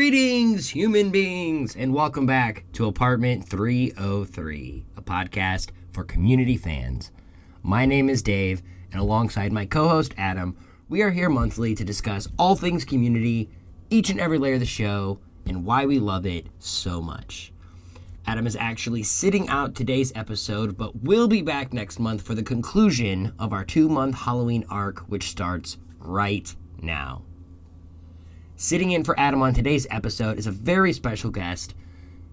Greetings, human beings, and welcome back to Apartment 303, a podcast for community fans. My name is Dave, and alongside my co-host Adam, we are here monthly to discuss all things community, each and every layer of the show, and why we love it so much. Adam is actually sitting out today's episode, but will be back next month for the conclusion of our 2-month Halloween arc, which starts right now. Sitting in for Adam on today's episode is a very special guest,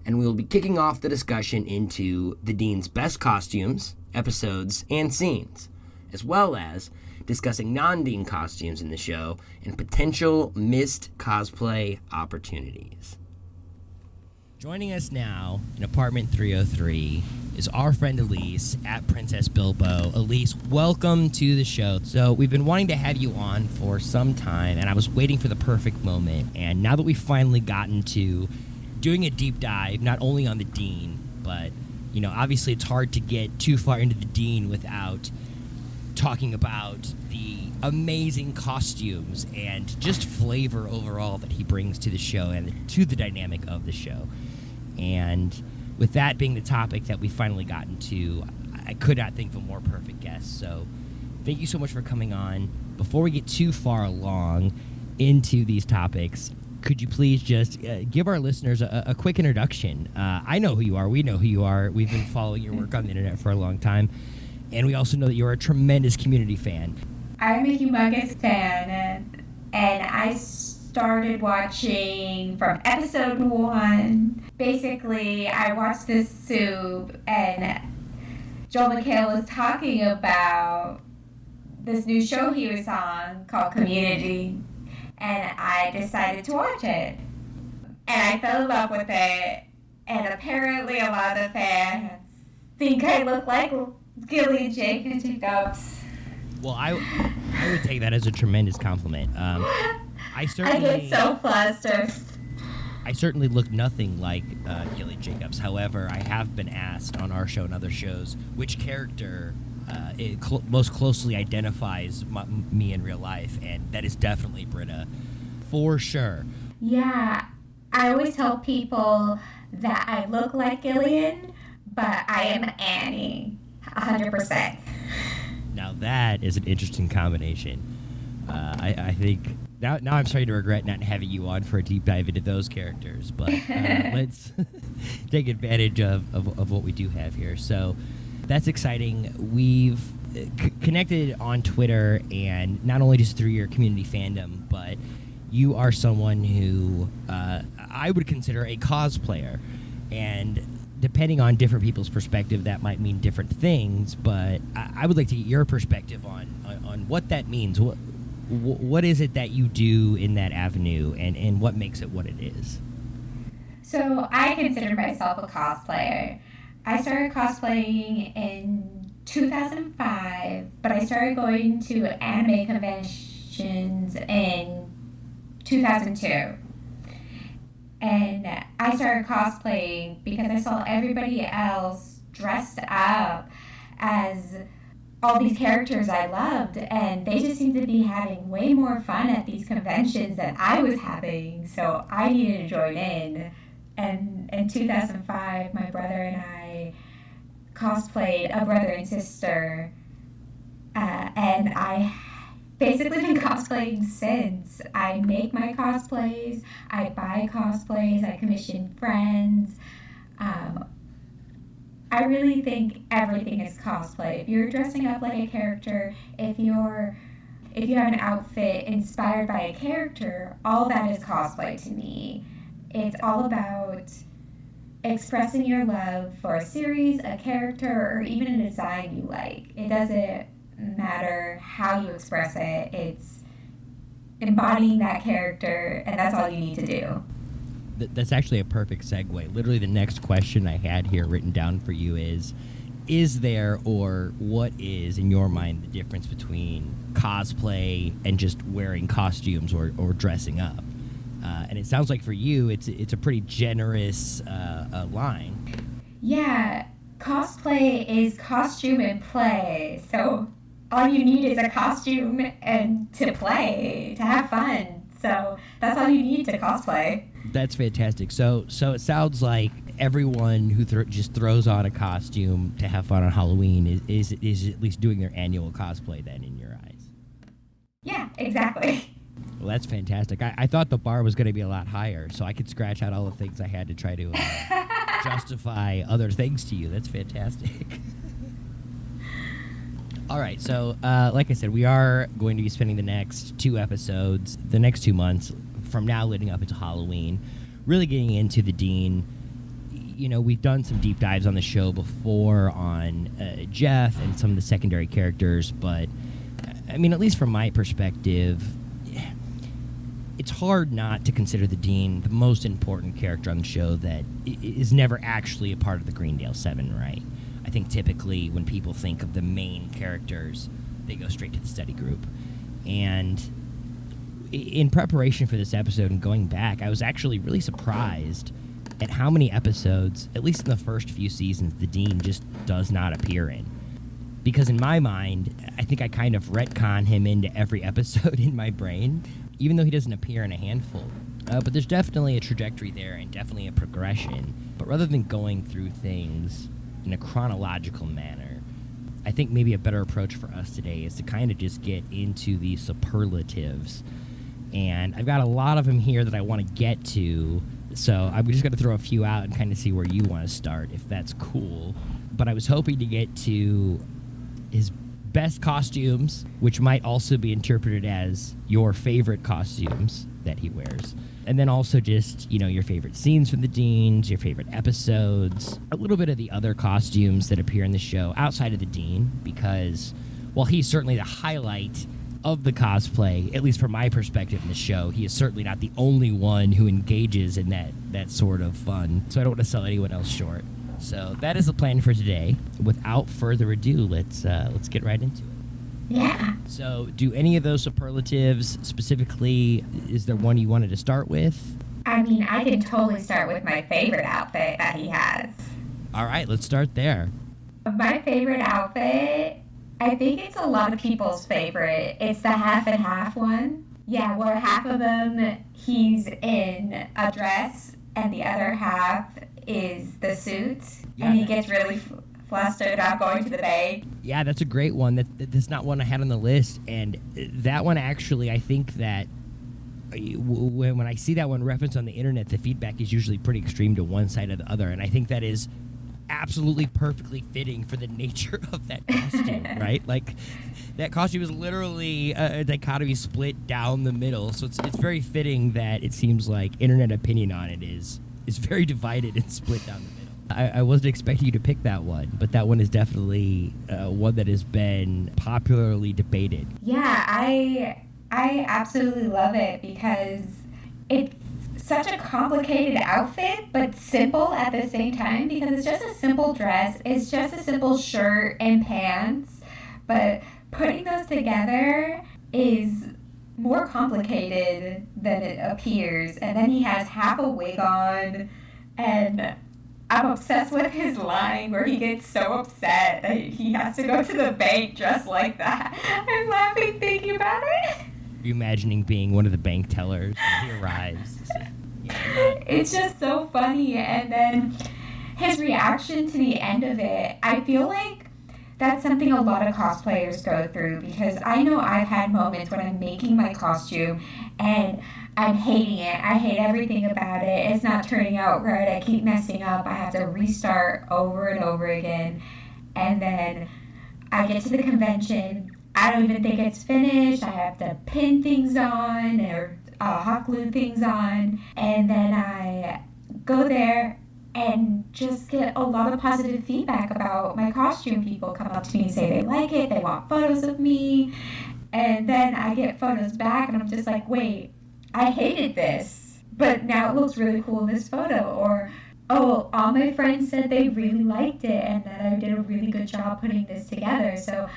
and we will be kicking off the discussion into the Dean's best costumes, episodes, and scenes, as well as discussing non-Dean costumes in the show and potential missed cosplay opportunities. Joining us now in Apartment 303 is our friend Elyse at Princess Bilbo. Elyse, welcome to the show. So we've been wanting to have you on for some time, and I was waiting for the perfect moment. And now that we've finally gotten to doing a deep dive, not only on the Dean, but, you know, obviously it's hard to get too far into the Dean without talking about the amazing costumes and just flavor overall that he brings to the show and to the dynamic of the show. And with that being the topic that we finally gotten to, I could not think of a more perfect guest. So thank you so much for coming on. Before we get too far along into these topics, could you please just give our listeners a quick introduction? I know who you are. We know who you are. We've been following your work on the internet for a long time. And we also know that you're a tremendous community fan. I'm a humongous fan, and I started watching from episode 1. Basically, I watched this soup, and Joel McHale was talking about this new show he was on called Community, and I decided to watch it. And I fell in love with it, and apparently a lot of the fans think I look like Gilly Jacobs. Well, I would take that as a tremendous compliment. I get so flustered. I certainly look nothing like Gilly Jacobs. However, I have been asked on our show and other shows which character most closely identifies me in real life, and that is definitely Britta, for sure. Yeah, I always tell people that I look like Gillian, but I am Annie, 100%. Now that is an interesting combination. I think now I'm starting to regret not having you on for a deep dive into those characters, but let's take advantage of what we do have here. So that's exciting. We've connected on Twitter, and not only just through your community fandom, but you are someone who I would consider a cosplayer, and depending on different people's perspective, that might mean different things, but I would like to get your perspective on what that means. What is it that you do in that avenue, and what makes it what it is? So I consider myself a cosplayer. I started cosplaying in 2005, but I started going to anime conventions in 2002. And I started cosplaying because I saw everybody else dressed up as all these characters I loved, and they just seemed to be having way more fun at these conventions than I was having, so I needed to join in. And in 2005, my brother and I cosplayed a brother and sister, and I basically been cosplaying since. I make my cosplays, I buy cosplays, I commission friends. I really think everything is cosplay. If you're dressing up like a character, if you have an outfit inspired by a character, all that is cosplay to me. It's all about expressing your love for a series, a character, or even a design you like. It doesn't matter how you express it. It's embodying that character, and that's all you need to do. That's actually a perfect segue. Literally the next question I had here written down for you is there, or what is, in your mind, the difference between cosplay and just wearing costumes or dressing up? And it sounds like for you, it's a pretty generous line. Yeah, cosplay is costume and play. So all you need is a costume and to play, to have fun. So that's all you need to cosplay. That's fantastic. So it sounds like everyone who just throws on a costume to have fun on Halloween is at least doing their annual cosplay then in your eyes. Yeah, exactly. Well, that's fantastic. I thought the bar was going to be a lot higher, so I could scratch out all the things I had to try to justify other things to you. That's fantastic. All right, so like I said, we are going to be spending the next 2 episodes, the next 2 months, from now leading up into Halloween, really getting into the Dean. You know, we've done some deep dives on the show before on Jeff and some of the secondary characters, but, I mean, at least from my perspective, it's hard not to consider the Dean the most important character on the show that is never actually a part of the Greendale 7, right? I think typically when people think of the main characters, they go straight to the study group. And in preparation for this episode and going back, I was actually really surprised at how many episodes, at least in the first few seasons, the Dean just does not appear in. Because in my mind, I think I kind of retcon him into every episode in my brain, even though he doesn't appear in a handful. But there's definitely a trajectory there and definitely a progression. But rather than going through things in a chronological manner, I think maybe a better approach for us today is to kind of just get into the superlatives. And I've got a lot of them here that I want to get to, so I'm just going to throw a few out and kind of see where you want to start, if that's cool. But I was hoping to get to his best costumes, which might also be interpreted as your favorite costumes that he wears. And then also just, you know, your favorite scenes from the Deans, your favorite episodes, a little bit of the other costumes that appear in the show outside of the Dean, because while he's certainly the highlight of the cosplay, at least from my perspective in the show, he is certainly not the only one who engages in that sort of fun. So I don't want to sell anyone else short. So that is the plan for today. Without further ado, let's get right into it. Yeah. So do any of those superlatives specifically, is there one you wanted to start with? I mean, I can totally start with my favorite outfit that he has. All right, let's start there. My favorite outfit, I think it's a lot of people's favorite. It's the half and half one. Yeah, where half of them he's in a dress and the other half is the suit. Yeah, and he gets really flustered about going to the bay. Yeah, that's a great one. That's not one I had on the list. And that one actually, I think that when I see that one referenced on the internet, the feedback is usually pretty extreme to one side or the other. And I think that is absolutely perfectly fitting for the nature of that costume, right? Like, that costume is literally a dichotomy split down the middle. So it's very fitting that it seems like internet opinion on it is very divided and split down the middle. I wasn't expecting you to pick that one, but that one is definitely one that has been popularly debated. Yeah, I absolutely love it because it's such a complicated outfit, but simple at the same time, because it's just a simple dress. It's just a simple shirt and pants, but putting those together is more complicated than it appears. And then he has half a wig on, and I'm obsessed with his line where he gets so upset that he has to go to the bank just like that. I'm laughing thinking about it. Are you imagining being one of the bank tellers when he arrives? It's just so funny. And then his reaction to the end of it, I feel like that's something a lot of cosplayers go through, because I know I've had moments when I'm making my costume and I'm hating it. I hate everything about it. It's not turning out right. I keep messing up. I have to restart over and over again. And then I get to the convention. I don't even think it's finished. I have to pin things on or hot glue things on. And then I go there and just get a lot of positive feedback about my costume. People come up to me and say they like it. They want photos of me. And then I get photos back and I'm just like, wait, I hated this, but now it looks really cool in this photo. Or, oh, all my friends said they really liked it and that I did a really good job putting this together. So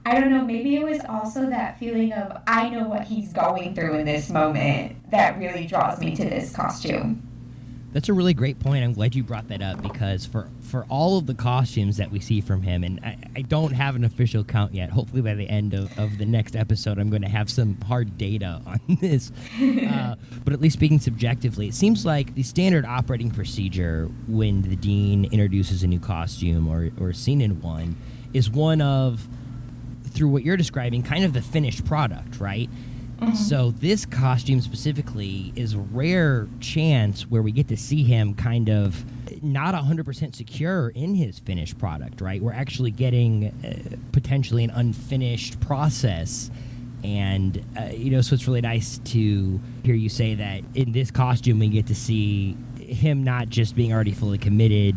I don't know, maybe it was also that feeling of I know what he's going through in this moment that really draws me to this costume. That's a really great point. I'm glad you brought that up because for all of the costumes that we see from him, and I don't have an official count yet. Hopefully by the end of the next episode, I'm going to have some hard data on this. But at least speaking subjectively, it seems like the standard operating procedure when the dean introduces a new costume or a scene in one is one of, through what you're describing, kind of the finished product, right? So this costume specifically is a rare chance where we get to see him kind of not 100% secure in his finished product, right? We're actually getting potentially an unfinished process. And, so it's really nice to hear you say that in this costume we get to see him not just being already fully committed,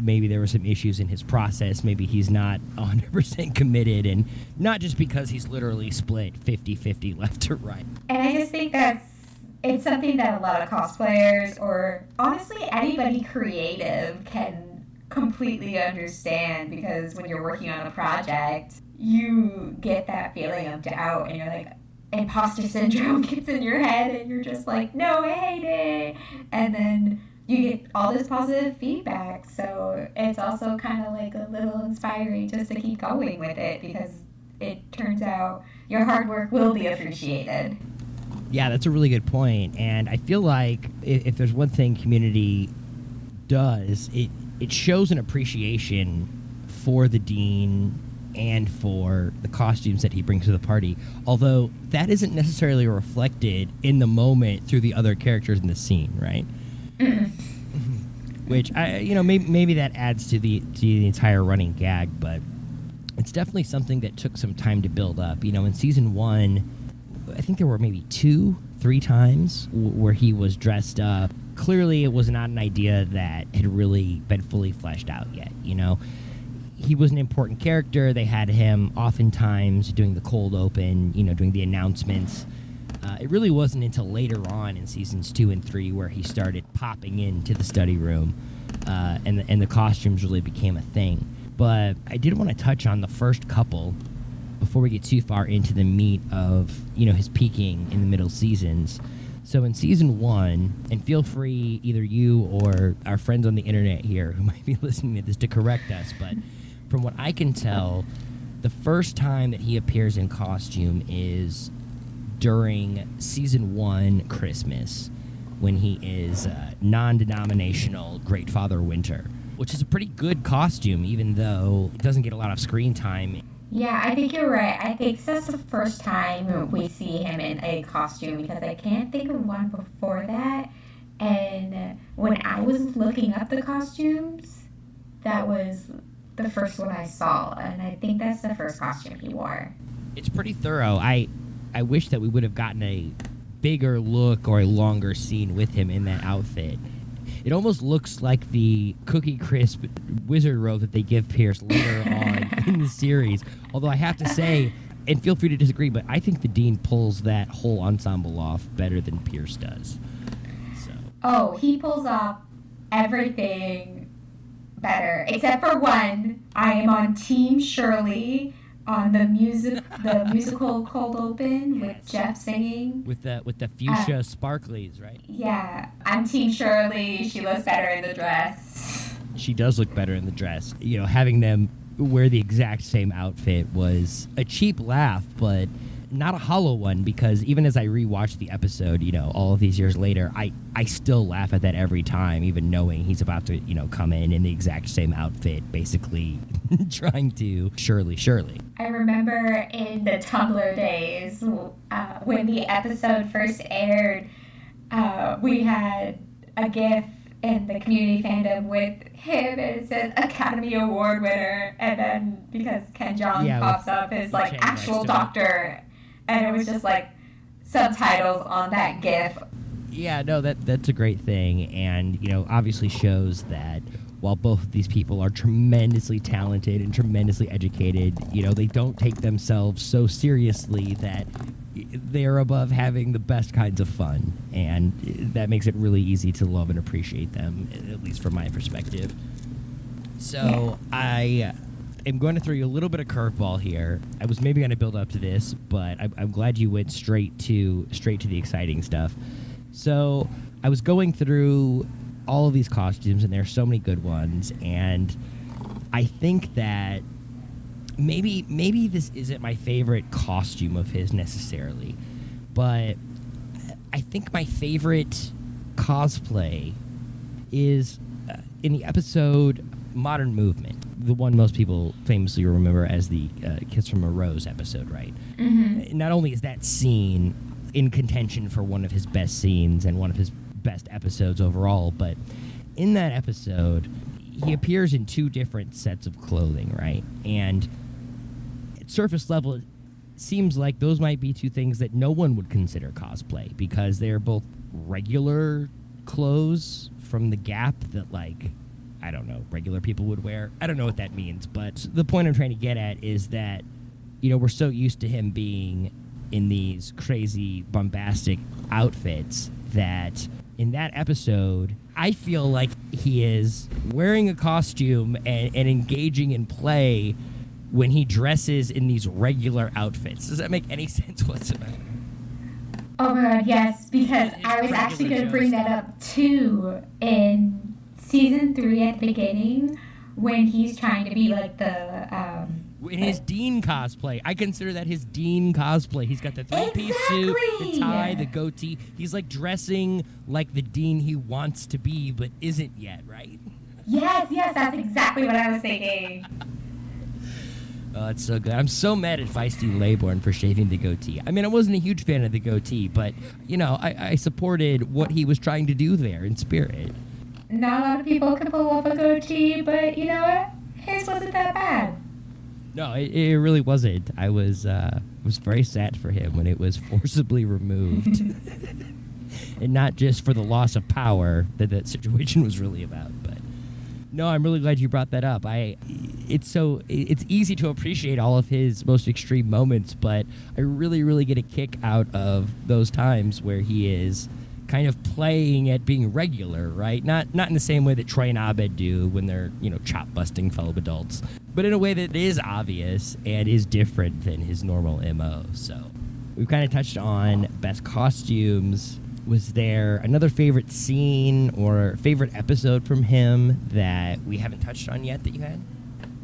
maybe there were some issues in his process, maybe he's not 100% committed, and not just because he's literally split 50-50 left to right. And I just think it's something that a lot of cosplayers, or honestly anybody creative, can completely understand, because when you're working on a project, you get that feeling of doubt, and you're like, imposter syndrome gets in your head, and you're just like, no, I hate it. And then you get all this positive feedback. So it's also kind of like a little inspiring just to keep going with it, because it turns out your hard work will be appreciated. Yeah, that's a really good point. And I feel like if there's one thing Community does, it shows an appreciation for the dean and for the costumes that he brings to the party, although that isn't necessarily reflected in the moment through the other characters in the scene, right? Which maybe that adds to the entire running gag, but it's definitely something that took some time to build up. In season 1, I think there were maybe 2-3 times where he was dressed up. Clearly, it was not an idea that had really been fully fleshed out yet. He was an important character. They had him oftentimes doing the cold open, doing the announcements. It really wasn't until later on in seasons 2 and 3 where he started popping into the study room, and the costumes really became a thing. But I did want to touch on the first couple before we get too far into the meat of, his peaking in the middle seasons. So in season 1, and feel free, either you or our friends on the internet here who might be listening to this, to correct us, but from what I can tell, the first time that he appears in costume is during season 1 Christmas, when he is non-denominational Great Father Winter, which is a pretty good costume, even though it doesn't get a lot of screen time. Yeah, I think you're right. I think that's the first time we see him in a costume, because I can't think of one before that. And when I was looking up the costumes, that was the first one I saw, and I think that's the first costume he wore. It's pretty thorough. I wish that we would have gotten a bigger look or a longer scene with him in that outfit. It almost looks like the Cookie Crisp wizard robe that they give Pierce later on in the series. Although I have to say, and feel free to disagree, but I think the dean pulls that whole ensemble off better than Pierce does. So. Oh, he pulls off everything better, except for one. I am on Team Shirley on the musical Cold Open with Jeff singing. With the fuchsia sparklies, right? Yeah, I'm Team Shirley. She looks better in the dress. She does look better in the dress. Having them wear the exact same outfit was a cheap laugh, but not a hollow one, because even as I rewatched the episode, all of these years later, I still laugh at that every time, even knowing he's about to, come in the exact same outfit, basically trying to Shirley. I remember in the Tumblr days, when the episode first aired, we had a GIF in the community fandom with him, and it says Academy Award winner, and then because Ken Jeong pops up as actual doctor, and it was just subtitles on that GIF. Yeah, no, that's a great thing, and obviously shows that while both of these people are tremendously talented and tremendously educated, they don't take themselves so seriously that they're above having the best kinds of fun, and that makes it really easy to love and appreciate them, at least from my perspective. So I am going to throw you a little bit of curveball here. I was maybe going to build up to this, but I'm glad you went straight to the exciting stuff. So I was going through all of these costumes, and there are so many good ones. And I think that maybe this isn't my favorite costume of his necessarily, but I think my favorite cosplay is in the episode Modern Movement, the one most people famously remember as the Kiss from a Rose episode, right? Mm-hmm. Not only is that scene in contention for one of his best scenes and one of his best episodes overall, but in that episode, he appears in two different sets of clothing, right? And at surface level, it seems like those might be two things that no one would consider cosplay, because they're both regular clothes from the Gap that, like, I don't know, regular people would wear. I don't know what that means, but the point I'm trying to get at is that, you know, we're so used to him being in these crazy, bombastic outfits that in that episode, I feel like he is wearing a costume and engaging in play when he dresses in these regular outfits. Does that make any sense whatsoever? Oh my god, yes, because I was actually going to bring that up too in season 3 at the beginning when he's trying to be like the in his Dean cosplay. I consider that his Dean cosplay. He's got the three-piece suit, the tie, the goatee. He's like dressing like the Dean he wants to be but isn't yet, right? Yes, that's exactly what I was thinking. Oh, it's so good. I'm so mad at Feisty Laybourne for shaving the goatee. I mean, I wasn't a huge fan of the goatee, but, you know, I supported what he was trying to do there in spirit. Not a lot of people can pull off a goatee, but you know what? His wasn't that bad. No, it really wasn't. I was very sad for him when it was forcibly removed. And not just for the loss of power that situation was really about, but no, I'm really glad you brought that up. It's easy to appreciate all of his most extreme moments, but I really, really get a kick out of those times where he is kind of playing at being regular, right? Not in the same way that Troy and Abed do when they're, you know, chop busting fellow adults, but in a way that is obvious and is different than his normal MO. So we've kind of touched on best costumes. Was there another favorite scene or favorite episode from him that we haven't touched on yet that you had?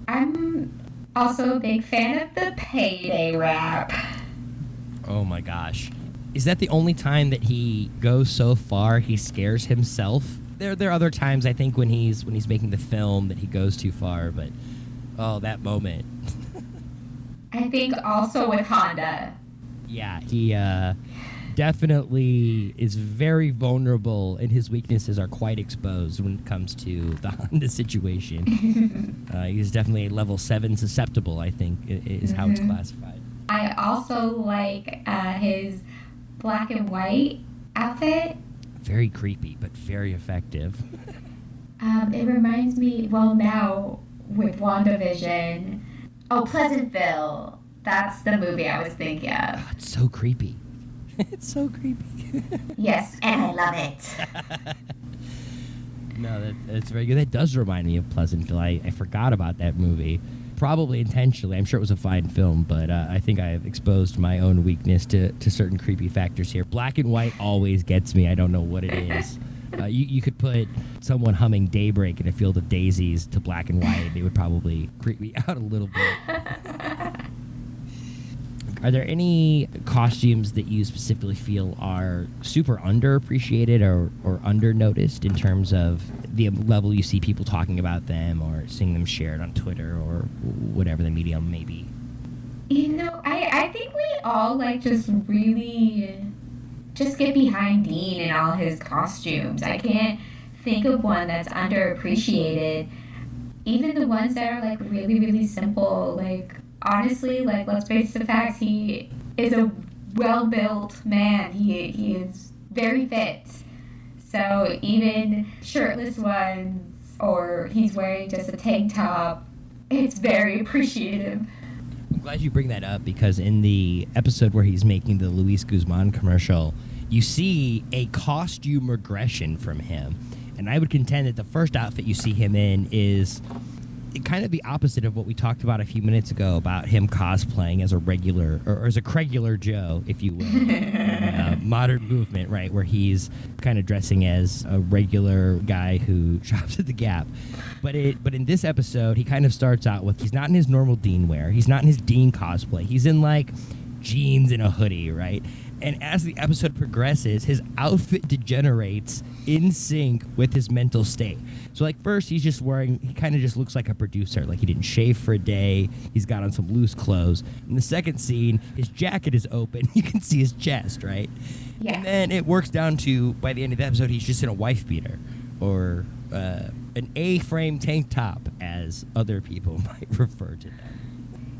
I'm also a big fan of the payday rap. Oh my gosh. Is that the only time that he goes so far he scares himself? There are other times, I think, when he's making the film that he goes too far, but oh, that moment. I think also with Honda. Yeah, he definitely is very vulnerable, and his weaknesses are quite exposed when it comes to the Honda situation. He's definitely level 7 susceptible, I think, is how it's classified. I also like his black and white outfit. Very creepy, but very effective. It reminds me, well, now with WandaVision. Oh, Pleasantville. That's the movie I was thinking of. Oh, it's so creepy. It's so creepy. Yes, and I love it. No, that's very good. That does remind me of Pleasantville. I forgot about that movie. Probably intentionally. I'm sure it was a fine film, but I think I have exposed my own weakness to certain creepy factors here. Black and white always gets me. I don't know what it is. You could put someone humming Daybreak in a field of daisies to black and white, and it would probably creep me out a little bit. Are there any costumes that you specifically feel are super underappreciated or under-noticed in terms of the level you see people talking about them or seeing them shared on Twitter or whatever the medium may be? You know, I think we all, like, just really just get behind Dean and all his costumes. I can't think of one that's underappreciated. Even the ones that are, like, really, really simple, like, honestly, like, let's face the facts, he is a well-built man. He is very fit. So even shirtless ones, or he's wearing just a tank top, it's very appreciative. I'm glad you bring that up, because in the episode where he's making the Luis Guzman commercial, you see a costume regression from him. And I would contend that the first outfit you see him in is kind of the opposite of what we talked about a few minutes ago about him cosplaying as a regular, or as a Craigular Joe, if you will, in, modern movement, right, where he's kind of dressing as a regular guy who shops at the Gap. But in this episode, he kind of starts out with, he's not in his normal Dean wear. He's not in his Dean cosplay. He's in, like, jeans and a hoodie, right? And as the episode progresses, his outfit degenerates in sync with his mental state. So, like, first, he kind of just looks like a producer. Like, he didn't shave for a day. He's got on some loose clothes. In the second scene, his jacket is open. You can see his chest, right? Yeah. And then it works down to, by the end of the episode, he's just in a wife beater. Or an A-frame tank top, as other people might refer to them.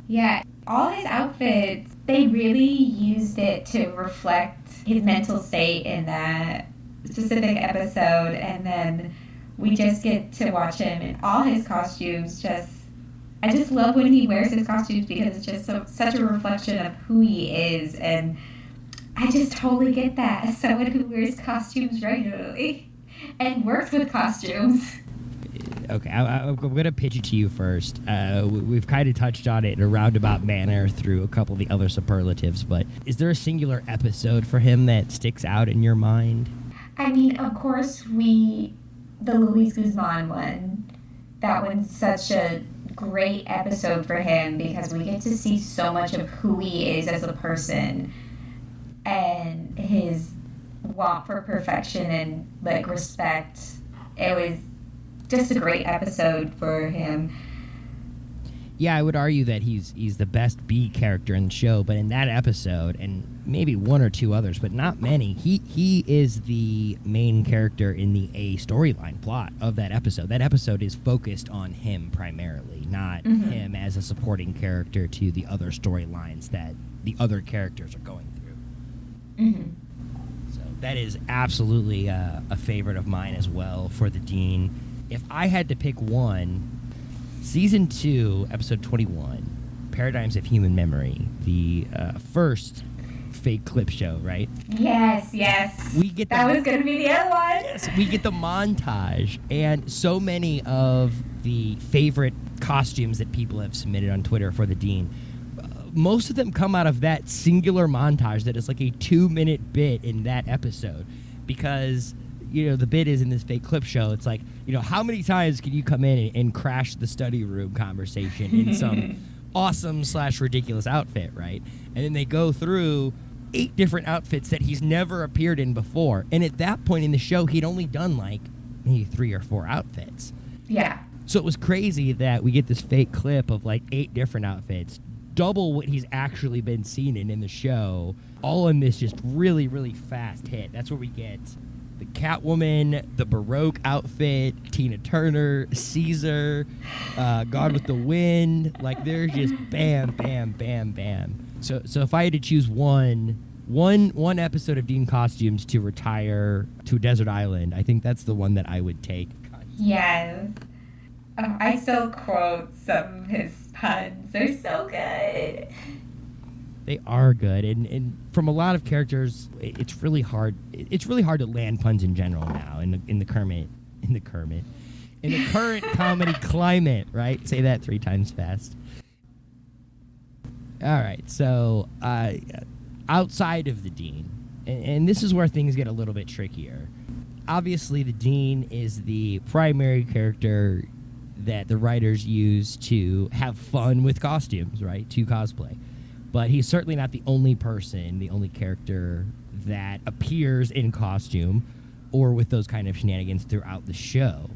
Yeah, all his outfits, they really used it to reflect his mental state in that specific episode, and then we just get to watch him in all his costumes. I just love when he wears his costumes because it's just such a reflection of who he is, and I just totally get that as someone who wears costumes regularly and works with costumes. Okay, I'm going to pitch it to you first. We've kind of touched on it in a roundabout manner through a couple of the other superlatives, but is there a singular episode for him that sticks out in your mind? I mean, of course, the Luis Guzman one, that one's such a great episode for him because we get to see so much of who he is as a person and his want for perfection and, like, respect. It was just a great episode for him. Yeah, I would argue that he's the best B character in the show, but in that episode, and maybe one or two others, but not many, he is the main character in the A storyline plot of that episode. That episode is focused on him primarily, not him as a supporting character to the other storylines that the other characters are going through. So that is absolutely a favorite of mine as well for the Dean. If I had to pick one, Season 2, Episode 21, Paradigms of Human Memory, the first fake clip show, right? Yes. That was going to be the other one. Yes, we get the montage, and so many of the favorite costumes that people have submitted on Twitter for the Dean, most of them come out of that singular montage that is like a 2-minute bit in that episode, because the bit is in this fake clip show. It's like, how many times can you come in and crash the study room conversation in some awesome/ridiculous outfit, right? And then they go through 8 different outfits that he's never appeared in before. And at that point in the show, he'd only done like maybe 3 or 4 outfits. Yeah. So it was crazy that we get this fake clip of like 8 different outfits, double what he's actually been seen in the show, all in this just really, really fast hit. That's where we get the Catwoman, the Baroque outfit, Tina Turner, Caesar, God with the Wind. Like, they're just bam, bam, bam, bam. So if I had to choose one episode of Dean Costumes to retire to a desert island, I think that's the one that I would take. Yes. I still quote some of his puns. They're so good. They are good, and from a lot of characters, it's really hard. It's really hard to land puns in general now in the current comedy climate. Right? Say that 3 times fast. All right. So outside of the Dean, and this is where things get a little bit trickier. Obviously, the Dean is the primary character that the writers use to have fun with costumes, right? To cosplay. But he's certainly not the only character that appears in costume or with those kind of shenanigans throughout the show.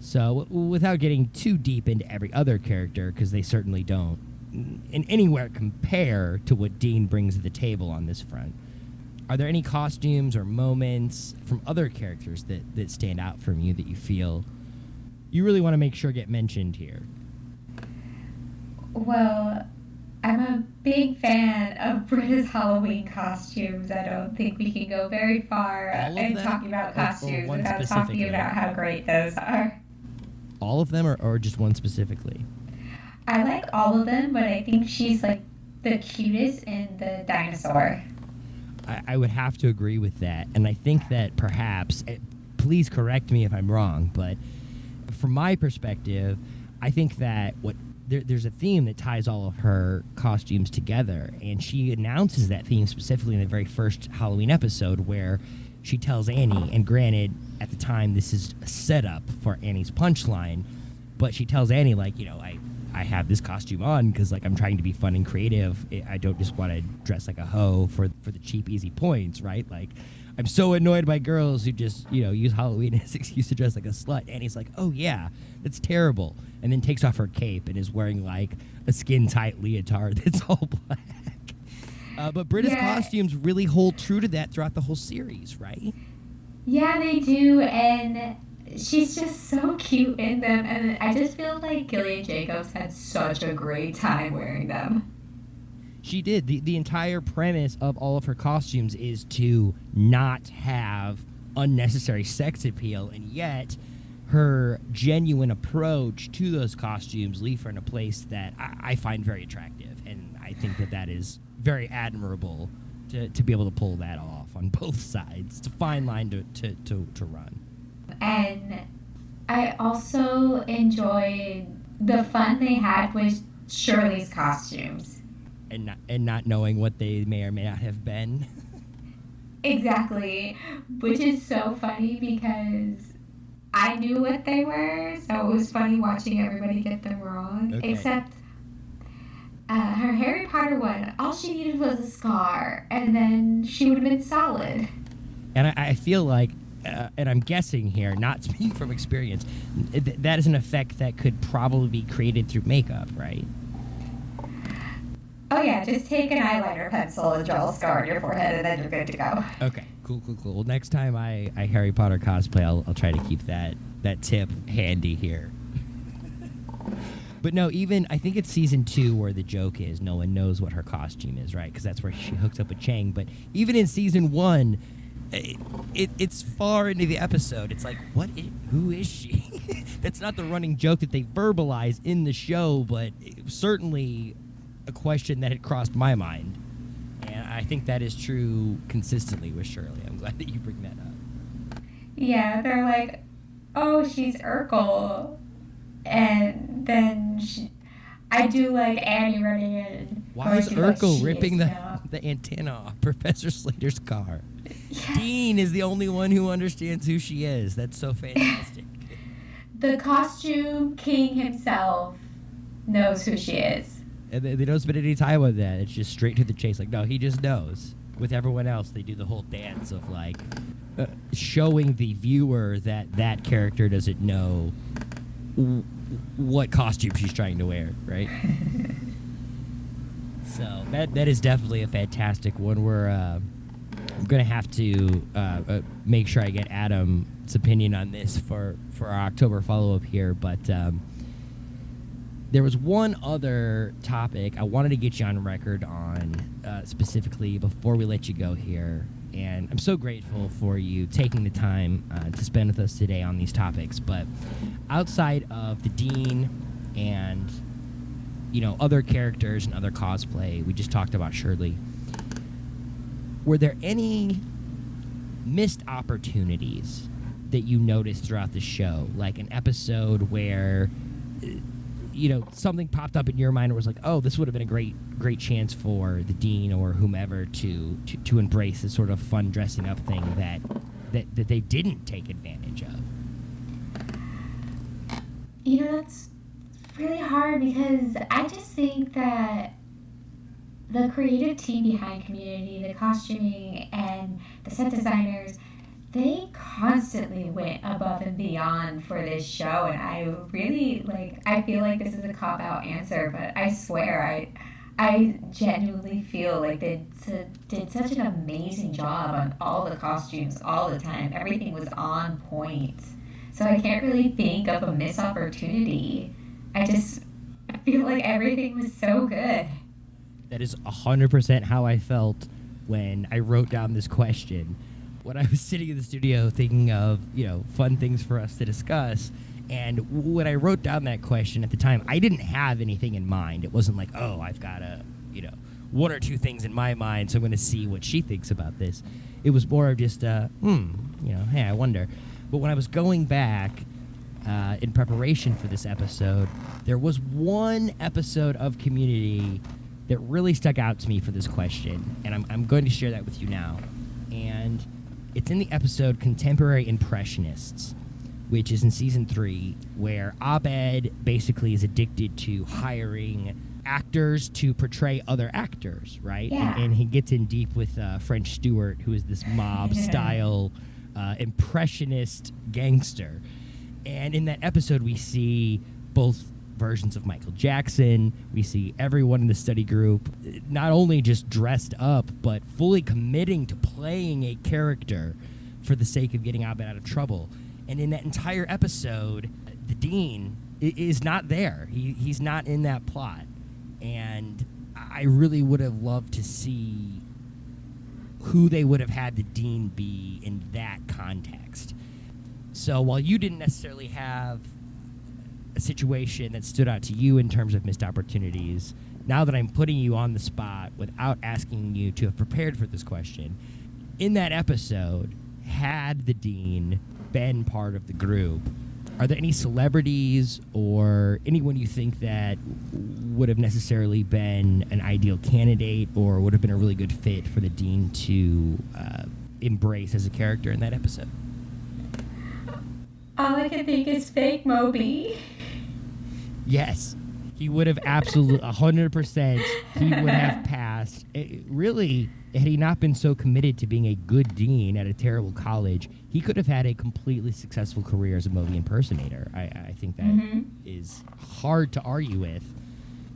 So without getting too deep into every other character, because they certainly don't in anywhere compare to what Dean brings to the table on this front, are there any costumes or moments from other characters that stand out from you that you feel you really want to make sure get mentioned here? Well, I'm a big fan of Britta's Halloween costumes. I don't think we can go very far in talking about costumes without talking about how great those are. All of them, or just one specifically? I like all of them, but I think she's like the cutest in the dinosaur. I would have to agree with that. And I think that perhaps, please correct me if I'm wrong, but from my perspective, I think that there's a theme that ties all of her costumes together, and she announces that theme specifically in the very first Halloween episode, where she tells Annie, and granted, at the time, this is a setup for Annie's punchline, but she tells Annie, like, you know, I have this costume on because, like, I'm trying to be fun and creative. I don't just want to dress like a hoe for the cheap, easy points, right? Like, I'm so annoyed by girls who just, you know, use Halloween as an excuse to dress like a slut. And he's like, oh, yeah, that's terrible. And then takes off her cape and is wearing, like, a skin-tight leotard that's all black. But Britta's costumes really hold true to that throughout the whole series, right? Yeah, they do, and she's just so cute in them, and I just feel like Gillian Jacobs had such a great time wearing them. She did. The entire premise of all of her costumes is to not have unnecessary sex appeal, and yet her genuine approach to those costumes leave her in a place that I find very attractive, and I think that is very admirable to be able to pull that off on both sides. It's a fine line to run. And I also enjoyed the fun they had with Shirley's costumes. And not knowing what they may or may not have been. Exactly. Which is so funny because I knew what they were, so it was funny watching everybody get them wrong. Okay. Except her Harry Potter one, all she needed was a scar, and then she would have been solid. And I feel like, and I'm guessing here, not speaking from experience, that is an effect that could probably be created through makeup, right? Oh yeah, just take an eyeliner pencil and draw a scar on your forehead, and then you're good to go. Okay, cool. Well, next time I Harry Potter cosplay, I'll try to keep that tip handy here. But no, even, I think it's season 2 where the joke is no one knows what her costume is, right? Because that's where she hooks up with Chang. But even in season 1, it's far into the episode. It's like, who is she? That's not the running joke that they verbalize in the show, but it was certainly a question that had crossed my mind. And I think that is true consistently with Shirley. I'm glad that you bring that up. Yeah, they're like, oh, she's Urkel. And then I do like Annie running in. Why is Urkel ripping the antenna off Professor Slater's car? Yes. Dean is the only one who understands who she is. That's so fantastic. The costume king himself knows who she is. And they don't spend any time on that. It's just straight to the chase. Like, no, he just knows. With everyone else, they do the whole dance of, like, showing the viewer that character doesn't know what costume she's trying to wear, right? So that is definitely a fantastic one. I'm gonna have to make sure I get Adam's opinion on this for our October follow-up here, but there was one other topic I wanted to get you on record on specifically before we let you go here, and I'm so grateful for you taking the time to spend with us today on these topics. But outside of the Dean and, you know, other characters and other cosplay, we just talked about Shirley, were there any missed opportunities that you noticed throughout the show? Like an episode where, you know, something popped up in your mind and was like, oh, this would have been a great chance for the Dean or whomever to embrace this sort of fun dressing up thing that they didn't take advantage of. You know, that's really hard because I just think that the creative team behind Community, the costuming, and the set designers, they constantly went above and beyond for this show, and I really, I feel like this is a cop-out answer, but I swear, I genuinely feel like they did such an amazing job on all the costumes all the time. Everything was on point. So I can't really think of a missed opportunity. I feel like everything was so good. That is 100% how I felt when I wrote down this question. When I was sitting in the studio thinking of, you know, fun things for us to discuss, and when I wrote down that question at the time, I didn't have anything in mind. It wasn't like, oh, I've got one or two things in my mind, so I'm going to see what she thinks about this. It was more of just, hey, I wonder. But when I was going back, in preparation for this episode, there was one episode of Community that really stuck out to me for this question, and I'm going to share that with you now. And it's in the episode Contemporary Impressionists, which is in season 3, where Abed basically is addicted to hiring actors to portray other actors, right? Yeah. And he gets in deep with French Stewart, who is this mob-style impressionist gangster. And in that episode, we see both versions of Michael Jackson. We see everyone in the study group not only just dressed up, but fully committing to playing a character for the sake of getting Abed out of trouble. And in that entire episode, the dean is not there. He's not in that plot. And I really would have loved to see who they would have had the dean be in that context. So while you didn't necessarily have a situation that stood out to you in terms of missed opportunities, now that I'm putting you on the spot without asking you to have prepared for this question, in that episode, had the dean been part of the group, are there any celebrities or anyone you think that would have necessarily been an ideal candidate or would have been a really good fit for the dean to embrace as a character in that episode? All I can think is fake Moby. Yes. He would have absolutely 100%. He would have passed. Really, had he not been so committed to being a good dean at a terrible college, he could have had a completely successful career as a Moby impersonator. I think that is hard to argue with,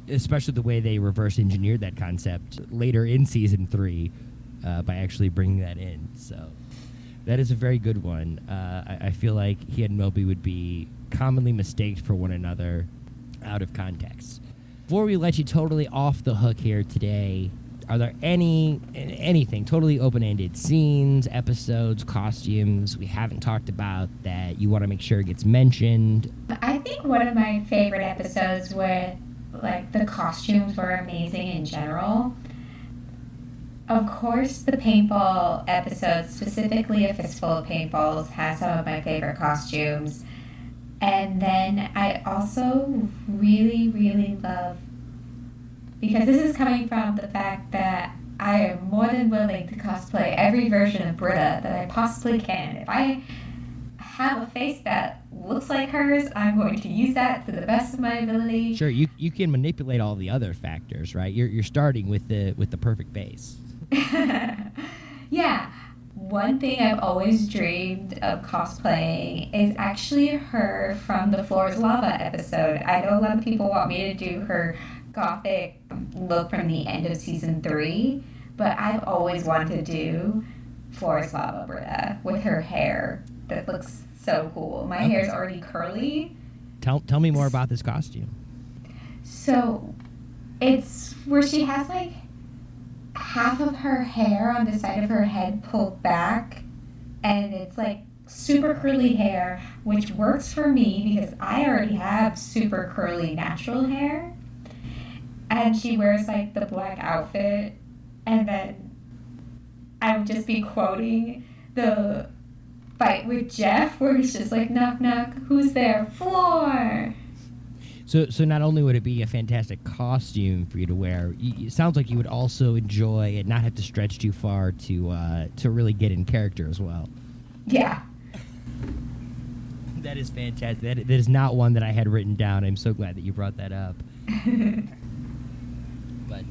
especially the way they reverse engineered that concept later in season 3 by actually bringing that in. So that is a very good one. I feel like he and Moby would be commonly mistaked for one another out of context. Before we let you totally off the hook here today, are there anything totally open-ended, scenes, episodes, costumes we haven't talked about that you want to make sure gets mentioned? I think one of my favorite episodes where like the costumes were amazing in general. Of course, the paintball episode, specifically A Fistful of Paintballs, has some of my favorite costumes. And then I also really, really love, because this is coming from the fact that I am more than willing to cosplay every version of Britta that I possibly can. If I have a face that looks like hers, I'm going to use that to the best of my ability. Sure, you can manipulate all the other factors, right? You're starting with the perfect base. Yeah. One thing I've always dreamed of cosplaying is actually her from the Floor is Lava episode. I know a lot of people want me to do her gothic look from the end of season 3, but I've always wanted to do Floor is Lava Britta with her hair. That looks so cool. My hair's already curly. Tell me more about this costume. So it's where she has like half of her hair on the side of her head pulled back, and it's like super curly hair, which works for me because I already have super curly natural hair. And she wears like the black outfit, and then I would just be quoting the Fight with Jeff where he's just like, knock knock, who's there? Floor. So not only would it be a fantastic costume for you to wear, it sounds like you would also enjoy and not have to stretch too far to really get in character as well. Yeah. That is fantastic. That is not one that I had written down. I'm so glad that you brought that up. But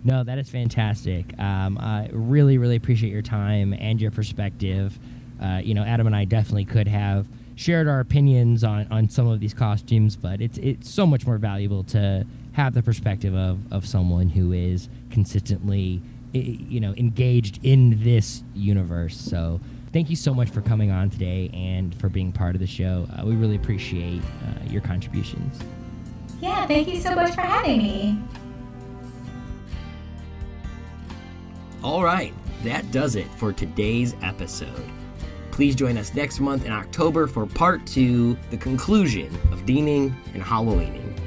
no, that is fantastic. I really, really appreciate your time and your perspective. Adam and I definitely could have shared our opinions on some of these costumes, but it's so much more valuable to have the perspective of someone who is consistently engaged in this universe. So thank you so much for coming on today and for being part of the show. We really appreciate your contributions. Yeah, thank you so much for having me. All right, that does it for today's episode. Please join us next month in October for part 2, the conclusion of Deaning and Halloweening.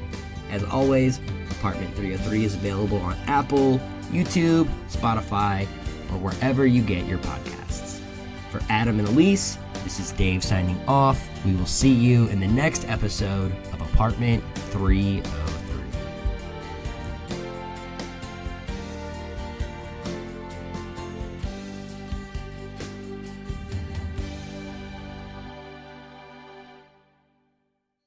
As always, Apartment 303 is available on Apple, YouTube, Spotify, or wherever you get your podcasts. For Adam and Elyse, This is Dave signing off. We will see you in the next episode of Apartment 303.